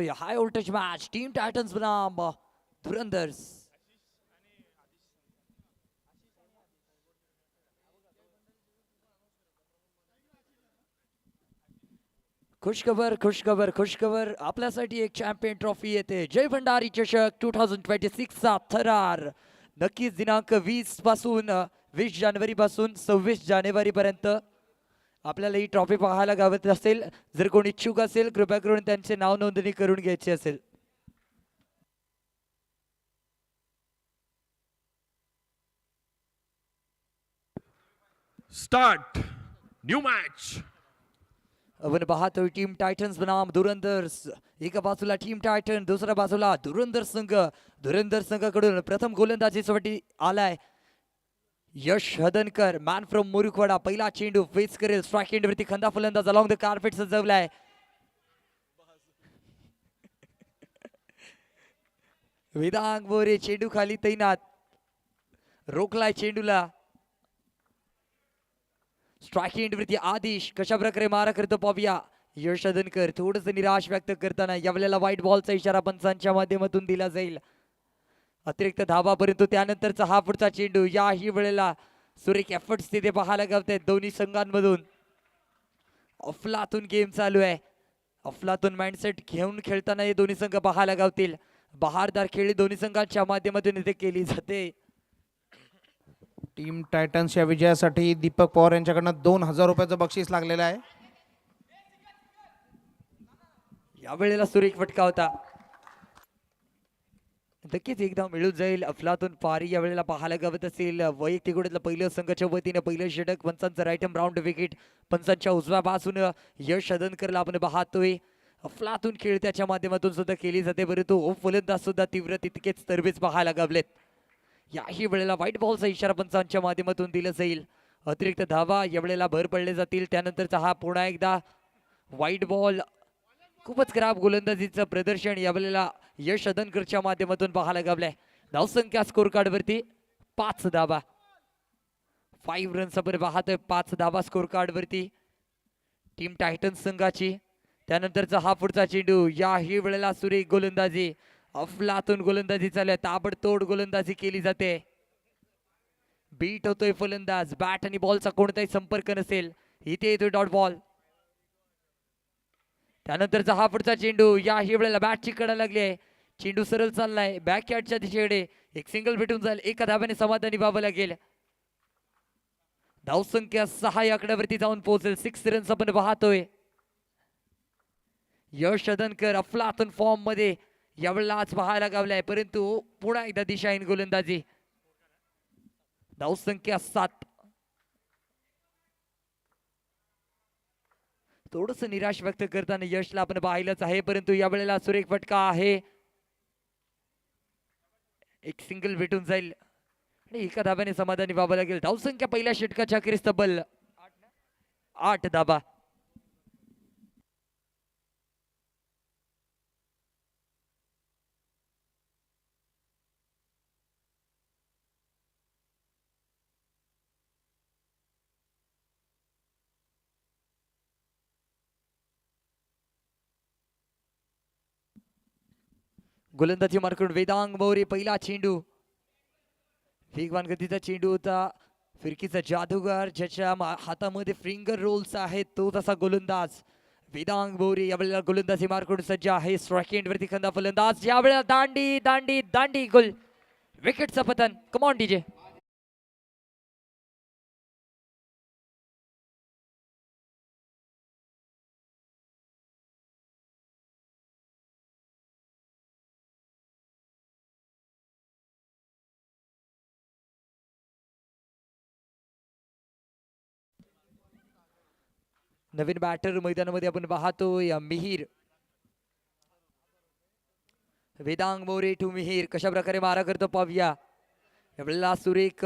High voltage match team Titans बनाम धुरंधर्स. खुशखबर खुशखबर खुशखबर, आपल्यासाठी एक चॅम्पियन ट्रॉफी येते. जय भंडारी चषक 2026 चा थरार नक्कीच दिनांक 20 पासून 20 जानेवारी पासून 26 जानेवारी पर्यंत आपल्याला ही ट्रॉफी पाहायला गावत असेल. जर कोणी इच्छुक असेल कृपया करून त्यांचे नाव नोंदणी करून घ्यायची असेल. Start new match. आपण पाहतोय टीम टायटन्स बनाम धुरंधर्स. एका बाजूला टीम टायटन, दुसऱ्या बाजूला धुरंधर संघ. धुरंधर संघाकडून प्रथम गोलंदाजीसाठी आलाय यश हदनकर, मॅन फ्रॉम मुरुखवाडा. पहिला चेंडू फेस करेल स्ट्राईक एंडवरती खंदा फलंदाज अलॉंग द कार्पेट सजवलाय. वेदांग बोरे चेंडू खाली तैनात, रोखलाय चेंडूला. स्ट्राईक एंडवरती आदिश कशा प्रकारे मारा करतो पाहूया. यश हदनकर थोडस निराश व्यक्त करताना यावेळेला व्हाईट बॉलचा इशारा पंचांच्या माध्यमातून दिला जाईल. अतिरिक्त धावा, परंतु त्यानंतरचा हा पुढचा चेंडू. याही वेळेला सुरेख एफर्ट्स तिथे पाहायला गावत दोन्ही संघांमधून. अफलातून गेम चालू आहे. अफलातून माइंडसेट घेऊन खेळताना हे दोन्ही संघ पाहायला गावतील. बहारदार खेळी दोन्ही संघांच्या माध्यमातून इथे केली जाते. टीम टायटन्सच्या विजयासाठी दीपक पवार यांच्याकडनं 2000 रुपयाचं बक्षीस लागलेलं आहे. यावेळेला सुरेख फटका होता. नक्कीच एकदा मिळून जाईल. अफलातून पारी यावेळेला पाहायला गावत असेल. वैयक्तिक गुणातलं पहिलं संघाच्या वतीने पहिलं षटक. पंचांचं राईट हँड राऊंड विकेट. पंचांच्या उजव्या बाजून यश हदनकरला आपण पाहतोय. अफलातून खेळ त्याच्या माध्यमातून सुद्धा केली जाते, परंतु फलंदाज सुद्धा तीव्र तितकेच तरबेज पाहायला गावलेत. याही वेळेला व्हाईट बॉलचा इशारा पंचांच्या माध्यमातून दिला जाईल. अतिरिक्त धावा यावेळेला भर पडले जातील. त्यानंतरचा हा पुन्हा एकदा व्हाईट बॉल. खूपच खराब गोलंदाजीचं प्रदर्शन यावेळेला यश हदनकरच्या माध्यमातून पाहायला गावलंय. धावसंख्या स्कोर कार्ड वरती 5 धावा. 5 रन्स आपण पाहतोय. 5 धावा स्कोर कार्ड वरती टीम टायटन्स संघाची. त्यानंतरचा हा पुढचा चेंडू. याही वेळेला सुरेख गोलंदाजी. अफलातून गोलंदाजी चालू आहे. ताबडतोड गोलंदाजी केली जाते. बीट होतोय फलंदाज. बॅट आणि बॉलचा कोणताही संपर्क नसेल. इथे येतोय डॉट बॉल. त्यानंतरचा हा पुढचा चेंडू. याही वेळेला बॅटची कडा लागली आहे. चेंडू सरळ चाललाय बॅकयार्डच्या दिशेकडे. एक सिंगल भेटून जाईल. एका धाब्याने समाधानी व्हावं लागेल. धावसंख्या 6 या आकड्यावरती जाऊन पोहोचेल. 6 रन्स आपण पाहतोय. यश हदनकर अफलातून फॉर्म मध्ये यावेळेला आज पाहायला गावलाय, परंतु पुन्हा एकदा दिशाहीन गोलंदाजी. धावसंख्या 7. थोडस निराश व्यक्त करताना यशला आपण पाहिलंच आहे, परंतु यावेळेला सुरेख फटका आहे. एक सिंगल भेटून जाईल आणि एका धाब्याने समाधानी व्हावं लागेल. धावसंख्या पहिल्या षटकाच्या अखेरीस तब्बल 8 धाबा. गोलंदाजी मार्कून वेदांग मोरे. पहिला चेंडू. वेगवान गतीचा चेंडू होता. फिरकीचा जादूगार ज्याच्या हातामध्ये फिंगर रोल्स आहेत तो तसा गोलंदाज वेदांग मोरे यावेळेला गोलंदाजी मार्कून सज्ज आहे. स्ट्राईक एंडवरती खंदा फलंदाज. यावेळेला दांडी दांडी दांडी गोल. विकेटचं पतन. Come on DJ. नवीन बॅटर मैदानामध्ये आपण पाहतोय मिहीर. वेदांग मोरे टू मिहीर. कशा प्रकारे मारा करतो पाहूया. यावेळेला सुरेख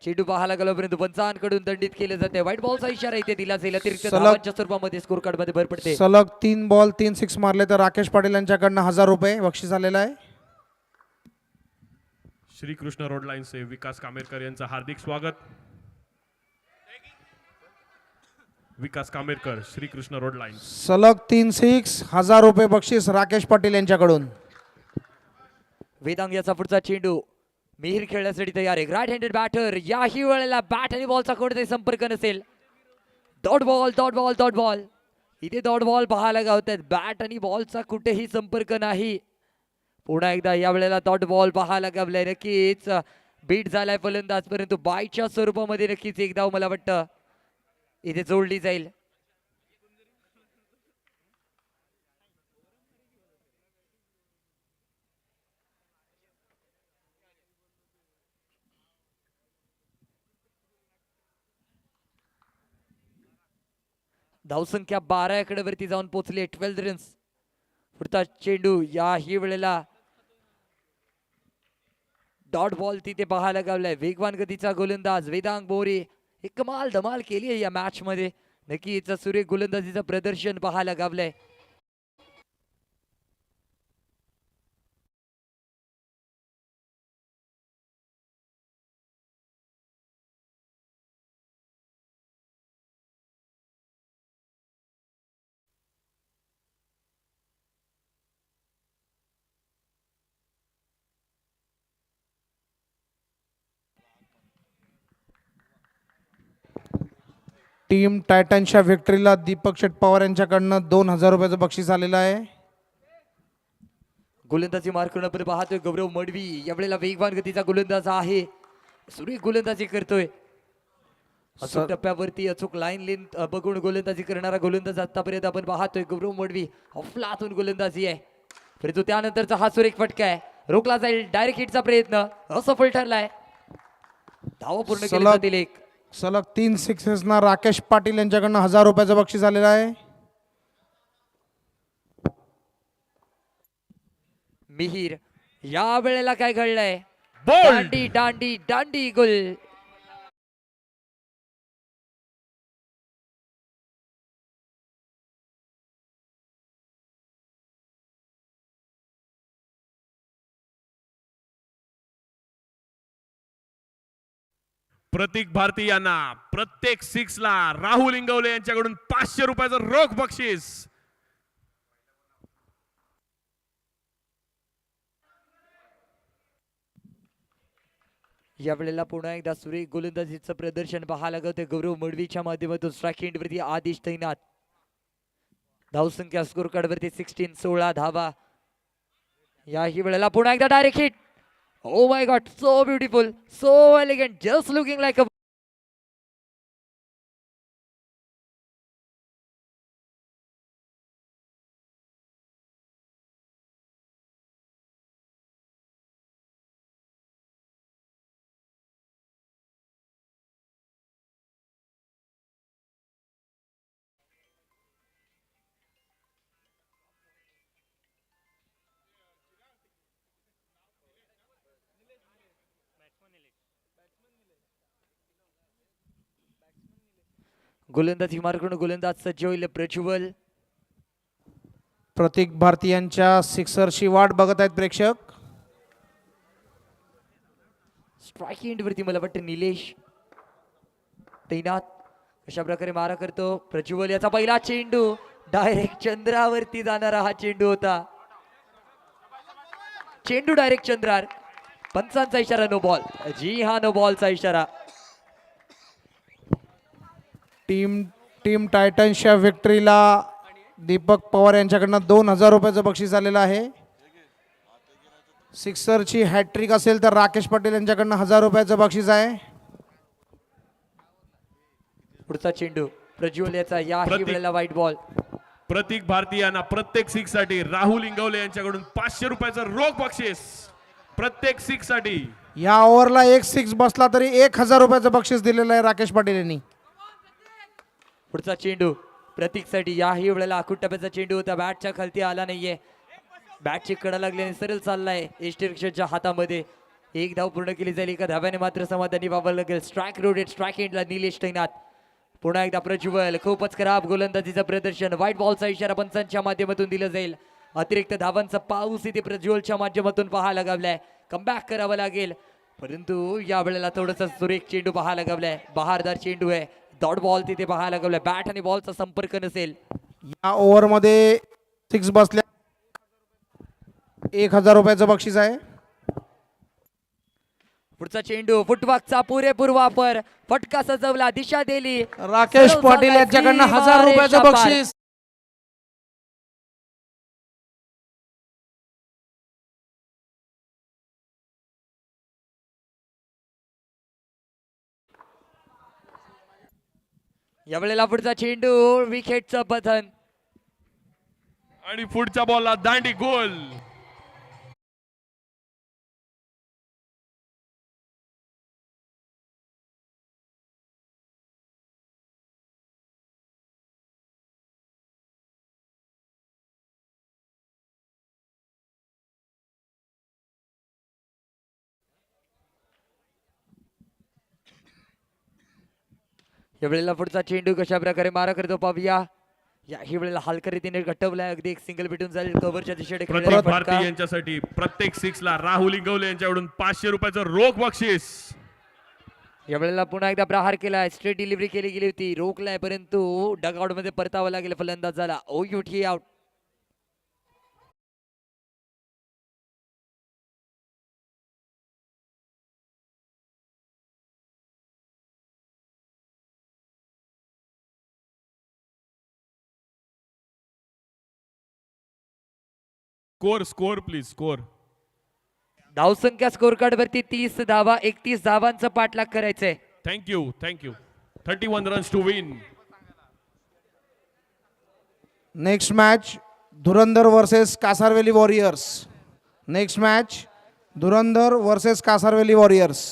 चेंडू पाहायला गेल्यापर्यंत पंचांकडून दंडित केले जाते. व्हाईट बॉलचा इशारा इथे दिला जाईल. अतिरिक्त धावांच्या स्वरूपामध्ये स्कोर कार्ड मध्ये भर पडते. सलग 3 बॉल 3 सिक्स मारले तर राकेश पाटील यांच्याकडनं 1000 रुपये बक्षीस आलेलं आहे. श्रीकृष्ण रोड लाईन से विकास कामेरकर यांचं हार्दिक स्वागत. विकास कामेरकर, श्रीकृष्ण रोड लाईन. सलग 3-6 हजार रुपये बक्षीस राकेश पाटील यांच्याकडून. वेदांग याचा पुढचा चेंडू मिहिर खेळण्यासाठी तयार आहे. Right handed batter. याही वेळेला बॅट आणि बॉलचा कोणताही संपर्क नसेल. Dot ball dot ball dot ball. इथे डॉट बॉल पाहायला गावतात. बॅट आणि बॉलचा कुठेही संपर्क नाही. पुन्हा एकदा या वेळेला डॉट बॉल पाहायला गावलाय. नक्कीच बीट झालाय फलंदाज, परंतु बायच्या स्वरूपामध्ये नक्कीच एक धाव मला वाटतं इथे जोडली जाईल. धावसंख्या 12 कडे वरती जाऊन पोहोचले. 12 रन्स. पुढचा चेंडू याही वेळेला डॉट बॉल तिथे पाहायला गावलाय. वेगवान गतीचा गोलंदाज वेदांग बोरे एक कमाल धमाल केली आहे या मॅच मध्ये. नक्कीच सुरेख गोलंदाजीचं प्रदर्शन पाहायला गावलंय. टीम टायटनच्या विक्ट्रीला दीपक शेट पवार यांच्याकडनं 2000 रुपयाचं बक्षीस आलेलं आहे. गोलंदाजी मार्कून आपण पाहतोय गौरव मडवी. यावेळेला वेगवान गतीचा गोलंदाज आहे. सुरेख गोलंदाजी करतोय. अचूक टप्प्यावरती अचूक लाईन लेंथ बघून गोलंदाजी करणारा गोलंदाज आतापर्यंत आपण पाहतोय गौरव मडवी. अफलातून गोलंदाजी आहे, परंतु त्यानंतरचा हा सुरेख फटका आहे. रोखला जाईल. डायरेक्ट हिटचा प्रयत्न असफल ठरलाय. धावा पूर्ण केली जातील एक. सलग 3 सिक्सेसना राकेश पाटील यांच्याकडनं 1000 रुपयाचं बक्षीस आलेलं आहे. मिहिर या वेळेला काय घडलंय? Bold. दांडी दांडी दांडी गोल. प्रतीक भारती यांना प्रत्येक 6 ला राहुल इंगवले यांच्याकडून 500 रुपयाचं रोख बक्षीस. या वेळेला पुन्हा एकदा सुरेख गोलंदाजीचं प्रदर्शन पाहायला लागतं गौरव मडवीच्या माध्यमातून. स्ट्राईक एंडवरती आदिश तैनात. धावसंख्या स्कोर कार्ड वरती 16 धावा. याही वेळेला पुन्हा एकदा direct hit. Oh my God, so beautiful, so elegant, just looking like a गोलंदाजी मार्कून गोलंदाज सज्ज होईल प्रज्वल. प्रतीक भारती यांच्या सिक्सरची वाट बघत आहेत प्रेक्षक. स्ट्राईक एंडवरती मला वाटतं निलेश तैनात. अशा प्रकारे मारा करतो प्रज्वल. याचा पहिला चेंडू डायरेक्ट चंद्रावरती जाणारा हा चेंडू होता. चेंडू डायरेक्ट चंद्रार. पंचांचा इशारा नो बॉल. जी हा नो बॉलचा इशारा. टीम टायटन्सच्या विक्ट्रीला दीपक पवार यांच्याकडनं 2000 रुपयाचं बक्षीस आलेलं आहे. सिक्सरची हॅट्रिक असेल तर राकेश पाटील यांच्याकडनं 1000 रुपयाचं बक्षीस आहे. पुढचा चेंडू प्रज्वल याचा. याही प्रतीक. वेळेला व्हाईट बॉल. प्रतीक भारती यांना प्रत्येक 6 साठी राहुल इंगवले यांच्याकडून 500 रुपयाचं रोख बक्षीस. प्रत्येक 6 साठी. या ओव्हरला एक 6 बसला तरी 1000 रुपयाचं बक्षीस दिलेलं आहे राकेश पाटील यांनी. पुढचा चेंडू प्रतीकसाठी. याही वेळेला आखूट टप्प्याचा चेंडू होता. बॅटच्या खालती आला नाहीये. बॅटची कडा लागल्याने सरळ चाललाय एसटी रिक्षाच्या हातामध्ये. एक धाव पूर्ण केली जाईल. एका धाव्याने मात्र समाधानी व्हावं लागेल. स्ट्राईक रोडेड. स्ट्राईक एंडला निलेश तैनात. पुन्हा एकदा प्रज्वल. खूपच खराब गोलंदाजीचं प्रदर्शन. व्हाईट बॉलचा इशारा पंचांच्या माध्यमातून दिला जाईल. अतिरिक्त धावांचा पाऊस इथे प्रज्वलच्या माध्यमातून पाहायला गावलाय. कमबॅक करावं लागेल, परंतु या वेळेला थोडंसं सुरेख चेंडू पाहायला गावलाय. बहारदार चेंडू आहे. डॉट बॉल तिथे पाहायला लागलाय. बॅट आणि बॉलचा संपर्क नसेल. या ओव्हरमध्ये 6 बसल्या 1000 रुपयाचं बक्षीस आहे. पुढचा चेंडू फुटवर्कचा पुरेपूर वापर. फटका सजवला, दिशा दिली. राकेश सरळ पाटील झालाय, यांच्याकडनं सीमा 1000 रुपयाचं रेषा पार. बक्षीस. यावेळेला पुढचा चेंडू विकेटचं पतन. आणि पुढच्या बॉलला दांडी गोल. यावेळेला पुढचा चेंडू कशा प्रकारे मारा करतो पाहूया. याही वेळेला हलक्या रीतीने गटवलाय. अगदी एक सिंगल भेटून जाईल. कव्हरच्या दिशेने खेळलेला प्रतीक फटका. भारती यांच्यासाठी प्रत्येक 6 ला राहुल इंगवले यांच्याकडून 500 रुपयाचं रोख बक्षीस. यावेळेला पुन्हा एकदा प्रहार केलाय. स्ट्रेट डिलिव्हरी केली गेली होती, रोखलाय, परंतु डगआउट मध्ये परतावं लागेल. फलंदाज झाला. O U T out. Score please score. धावसंख्या स्कोर कार्ड वरती 30 धावा, 31 धावांचा पाठलाग करायचंय. Thank you 31 runs to win. Next match Dhurandhar versus Kasarveli warriors. Next match Dhurandhar versus Kasarveli warriors.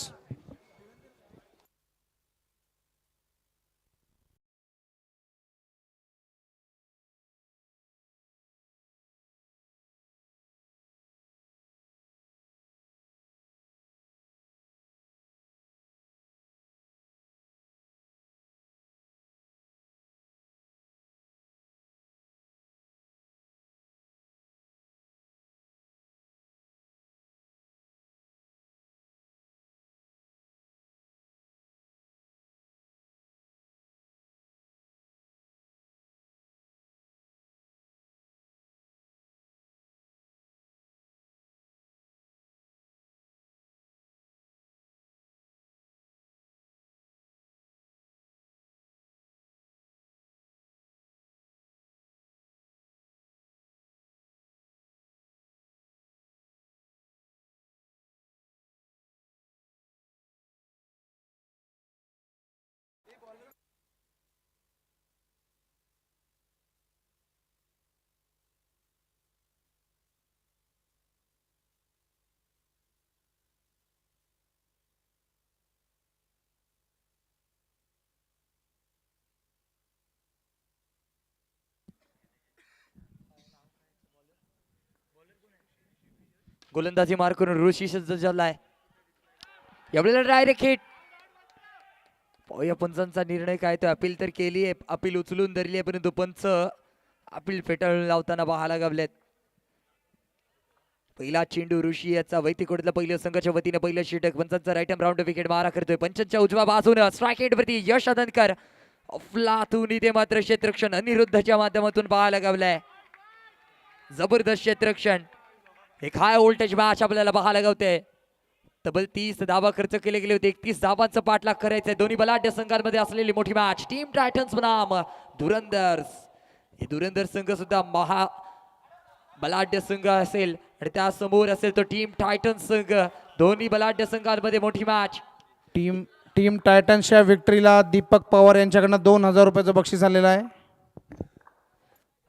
गोलंदाजी मार करून ऋषी सज्ज झालाय. यावेळेला डायरेक्ट हिट. पाहूया पंचांचा निर्णय काय तो. अपील तर केली आहे, अपील उचलून धरली आहे, परंतु पंच अपील फेटाळून लावताना पाहायला गावलेत. पहिला चेंडू ऋषी याचा वैतिकोडला पहिल्या संघाच्या वतीने पहिलं षटक. पंचांचा राईट हँड राऊंड विकेट मारा करतोय. पंचांच्या उजव्या बाजूने स्ट्राईक रेट वरती यश अदनकर. अफलातून इथे मात्र क्षेत्ररक्षण अनिरुद्धच्या माध्यमातून पाहायला गावलाय. जबरदस्त क्षेत्ररक्षण. एक हाय व्होल्टेज मॅच आपल्याला पाहायला गावते. तब्बल 30 धावा खर्च केले गेले होते. 31 धावांचा पाठलाग करायचंय. दोन्ही बलाढ्य संघांमध्ये असलेली मोठी मॅच. टीम टायटन्स बनाम धुरंधर्स. हे धुरंधर संघ सुद्धा महा बलाढ्य संघ असेल आणि त्या समोर असेल तो टीम टायटन्स संघ. दोन्ही बलाढ्य संघांमध्ये मोठी मॅच. टीम टायटन्सच्या विक्ट्रीला दीपक पवार यांच्याकडनं 2000 रुपयाचं बक्षीस आलेलं आहे.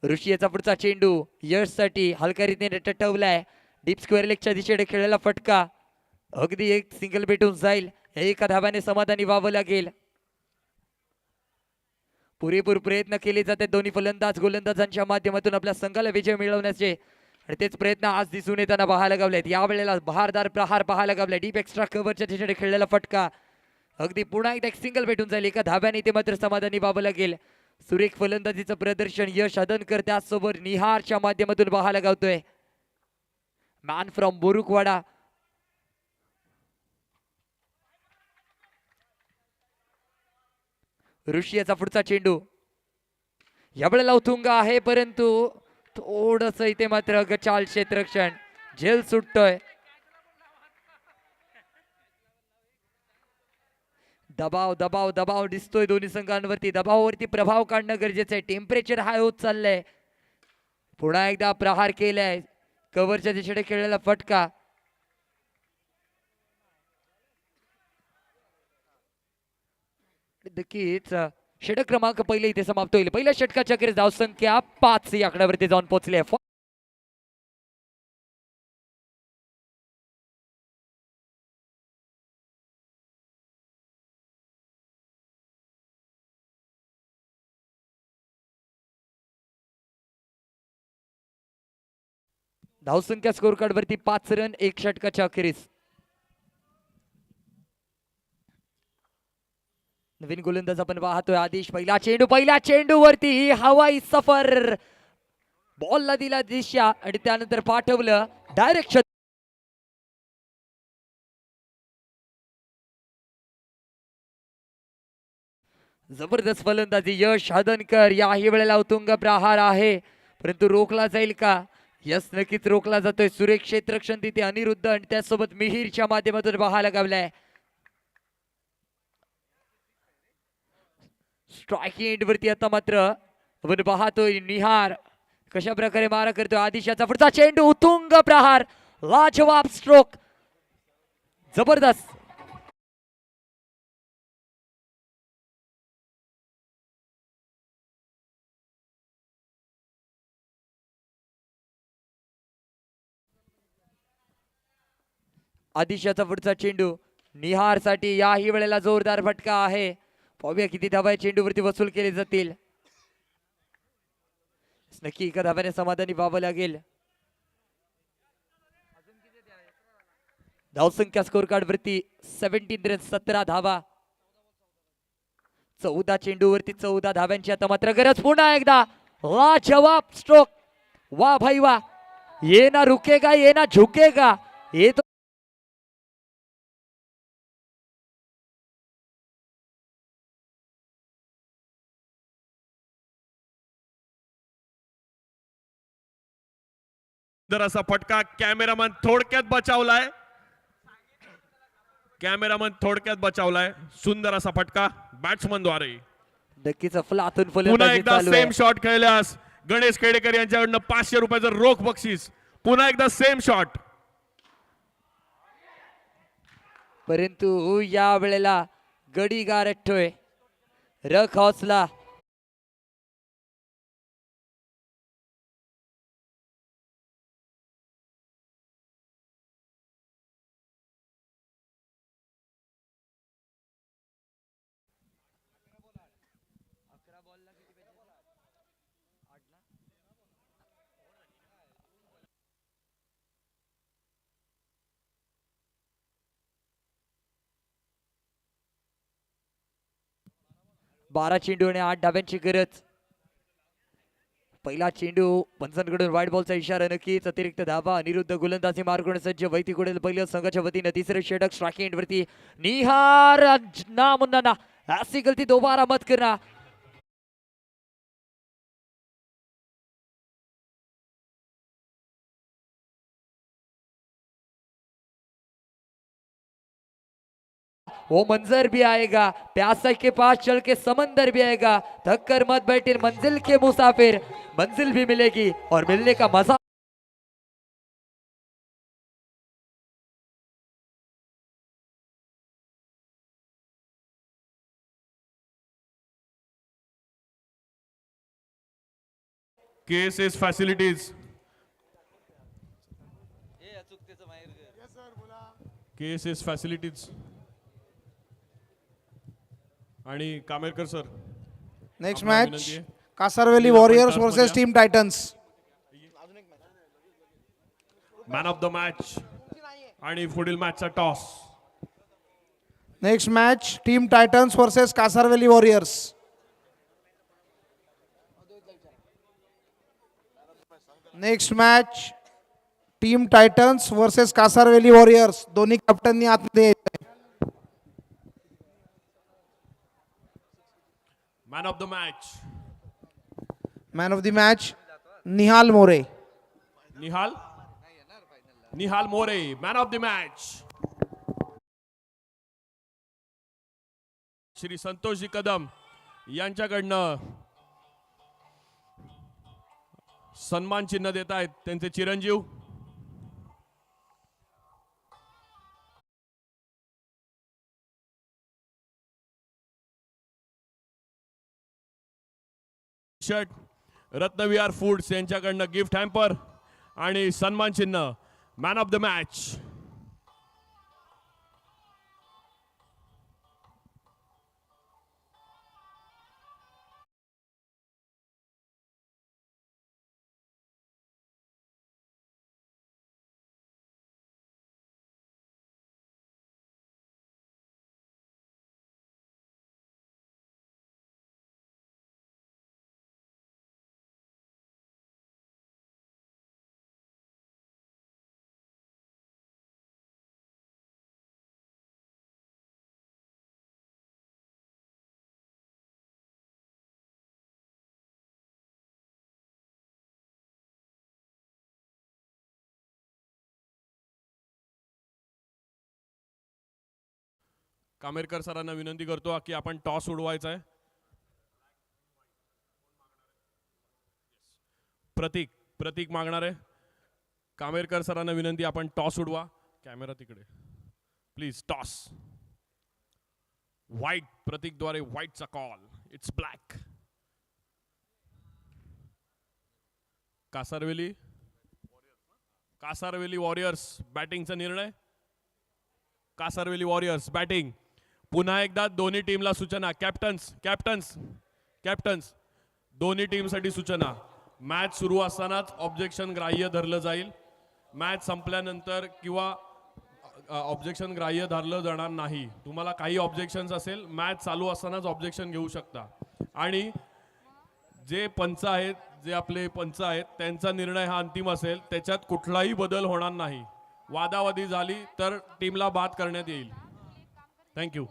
ऋषी याचा पुढचा चेंडू यशसाठी हलक्या रीतीने टटवलाय. डीप स्क्वेअर लेगच्या दिशेने खेळलेला फटका. अगदी एक सिंगल भेटून जाईल. एका धाव्याने समाधानी व्हावं लागेल. पुरेपूर प्रयत्न केले जाते दोन्ही फलंदाज गोलंदाजांच्या माध्यमातून आपल्या संघाला विजय मिळवण्याचे आणि तेच प्रयत्न आज दिसून येताना पाहायला गावलेत. यावेळेला बहारदार प्रहार पाहायला गावलाय. डीप एक्स्ट्रा कव्हरच्या दिशेने खेळलेला फटका. अगदी पुन्हा एकदा एक सिंगल भेटून जाईल. एका धाव्याने ते मात्र समाधानी व्हावं लागेल. सुरेख फलंदाजीचं प्रदर्शन यश अदनकर त्याचसोबत निहारच्या माध्यमातून पाहायला गावतोय. Man from बोरुकवाडा. ऋषियाचा पुढचा चेंडू यावेळेला उतुंग आहे, परंतु थोडस इथे मात्र गचाल क्षेत्ररक्षण झेल सुटतोय. दबाव दबाव दबाव दिसतोय दोन्ही संघांवरती. दबावावरती प्रभाव काढणं गरजेचं आहे. टेम्परेचर हाय होत चाललंय. पुन्हा एकदा प्रहार केलाय, कव्हरच्या दिशेने खेळलेला फटका. नक्कीच षटक क्रमांक पहिले इथे समाप्त होईल. पहिल्या षटकाच्या अखेर धावसंख्या 5 या आकड्यावरती जाऊन पोहोचले. धावसंख्या स्कोर कार्ड वरती 5 रन 1 षटकाच्या अखेरीस. नवीन गोलंदाज आपण पाहतोय आदेश. पहिल्या चेंडू वरती हवाई सफर. बॉलला दिला दिशा आणि त्यानंतर पाठवलं डायरेक्ट. जबरदस्त फलंदाजी यश हदनकर. याही वेळेला उत्तुंग प्रहार आहे, परंतु रोखला जाईल का? यस, नक्कीच रोखला जातोय. सुरेख क्षेत्ररक्षण तिथे अनिरुद्ध आणि त्यासोबत मिहीरच्या माध्यमातून पाहायला गावलाय. स्ट्रायकिंग एंड वरती आता मात्र आपण पाहतोय निहार कशा प्रकारे मारा करतोय. आदिशाचा पुढचा चेंडू उत्तुंग प्रहार. लाजवाब स्ट्रोक, जबरदस्त. आदिशाचा पुढचा चेंडू निहार साठी. याही वेळेला जोरदार फटका आहे. पाहूया किती धावा चेंडूवरती वसूल केले जातील. नक्की एका धाव्याने समाधानी व्हावं लागेल. धावसंख्या स्कोर कार्ड वरती 17 रन 17 धावा. 14 चेंडूवरती 14 धाव्यांची आता मात्र गरज. पुन्हा एकदा लाजवाब स्ट्रोक. वा भाई वा. ये ना रुकेगा ये ना झुकेगा. ये तो सुंदर असा फटका. कॅमेरामन थोडक्यात बचावलाय. सुंदर असा फटका बॅट्समन द्वारे. नक्कीच अफलातून पुन्हा फलंदाजी एकदा चालू आहे. सेम शॉट खेळल्यास गणेश खेडेकर यांच्याकडनं 500 रुपयाचं रोख बक्षीस. पुन्हा एकदा सेम शॉट. परंतु या वेळेला गडी गारठोय. रख हौसला. बारा चेंडू आणि 8 डाव्यांची गरज. पहिला चेंडू पंचांकडून व्हाईट बॉलचा इशारा. नक्कीच अतिरिक्त धावा. अनिरुद्ध गोलंदाजी मार्ग सज्ज. वैतीकडील पहिल्या संघाच्या वतीनं तिसरं षटक. स्ट्रायकिंग एंड वरती निहार. ना मुन्ना ना, ऐसी गलती दोबारा मत करना. वो मंजर भी आएगा, प्यासा के पास चल के समंदर भी आएगा. थक कर मत बैठे मंजिल के मुसाफिर. मंजिल भी मिलेगी और मिलने का मजा. KSS facilities. KSS फॅसिलिटीज आणि कामेरकर सर. नेक्स्ट आपल्याला मॅच विनंती आहे. Kasarveli warriors versus team titans. Man of the match आणि पुढील मॅचचा toss. Next match team titans versus Kasarveli warriors. Next match team titans versus Kasarveli warriors. दोन्ही कॅप्टननी आतमध्ये यायचंय. Man of the match man of the match Nihal More. Nihal More man of the match. Shri Santoshji Kadam यांच्याकडनं सन्मान चिन्ह देत आहेत त्यांचे चिरंजीव. शर्ट रत्नविहार फूड्स यांच्याकडनं गिफ्ट हॅम्पर आणि सन्मान चिन्ह मॅन ऑफ द मॅच. कामेरकर सरांना विनंती करतो की आपण टॉस उडवायचा आहे. प्रतीक मागणार आहे. कामेरकर सरांना विनंती आपण टॉस उडवा. कॅमेरा तिकडे प्लीज. टॉस व्हाईट प्रतीक द्वारे व्हाईटचा call. It's black. Kasarveli warriors बॅटिंगचा निर्णय. Kasarveli warriors batting. पुन्हा एकदा दोन्ही टीमला सूचना. कॅप्टन्स दोन्ही टीमसाठी सूचना. मॅच सुरू असतानाच ऑब्जेक्शन ग्राह्य धरलं जाईल. मॅच संपल्यानंतर किंवा ऑब्जेक्शन ग्राह्य धरलं जाणार नाही. तुम्हाला काही ऑब्जेक्शन्स असेल मॅच चालू असतानाच ऑब्जेक्शन घेऊ शकता. आणि जे पंच आहेत त्यांचा निर्णय हा अंतिम असेल. त्याच्यात कुठलाही बदल होणार नाही. वादावादी झाली तर टीमला बाद करण्यात येईल. थँक्यू.